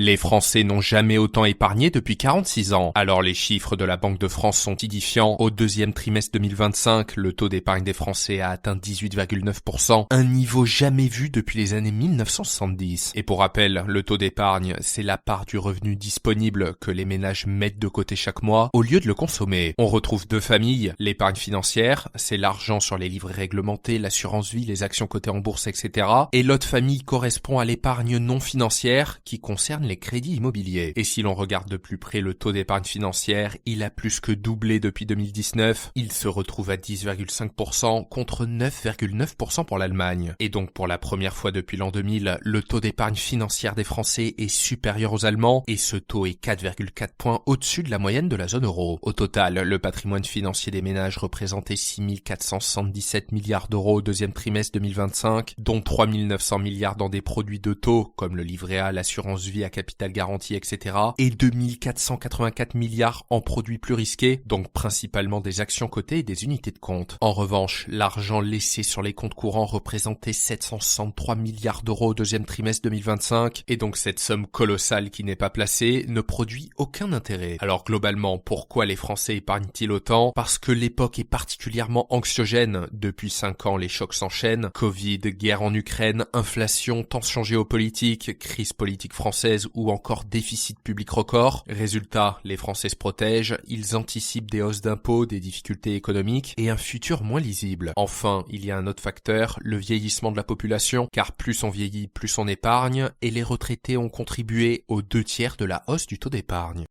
Les Français n'ont jamais autant épargné depuis 46 ans. Alors les chiffres de la Banque de France sont édifiants. Au deuxième trimestre 2025, le taux d'épargne des Français a atteint 18,9%, un niveau jamais vu depuis les années 1970. Et pour rappel, le taux d'épargne, c'est la part du revenu disponible que les ménages mettent de côté chaque mois au lieu de le consommer. On retrouve deux familles. L'épargne financière, c'est l'argent sur les livrets réglementés, l'assurance vie, les actions cotées en bourse, etc. Et l'autre famille correspond à l'épargne non financière qui concerne les crédits immobiliers. Et si l'on regarde de plus près le taux d'épargne financière, il a plus que doublé depuis 2019. Il se retrouve à 10,5% contre 9,9% pour l'Allemagne. Et donc pour la première fois depuis l'an 2000, le taux d'épargne financière des Français est supérieur aux Allemands et ce taux est 4,4 points au-dessus de la moyenne de la zone euro. Au total, le patrimoine financier des ménages représentait 6 477 milliards d'euros au deuxième trimestre 2025, dont 3 900 milliards dans des produits de taux comme le livret A, l'assurance vie à capital garanti, etc. et 2 484 milliards en produits plus risqués, donc principalement des actions cotées et des unités de compte. En revanche, l'argent laissé sur les comptes courants représentait 763 milliards d'euros au deuxième trimestre 2025, et donc cette somme colossale qui n'est pas placée ne produit aucun intérêt. Alors globalement, pourquoi les Français épargnent-ils autant? Parce que l'époque est particulièrement anxiogène. Depuis 5 ans, les chocs s'enchaînent. Covid, guerre en Ukraine, inflation, tensions géopolitiques, crise politique française ou encore déficit public record. Résultat, les Français se protègent, ils anticipent des hausses d'impôts, des difficultés économiques et un futur moins lisible. Enfin, il y a un autre facteur, le vieillissement de la population, car plus on vieillit, plus on épargne, et les retraités ont contribué aux 2/3 de la hausse du taux d'épargne.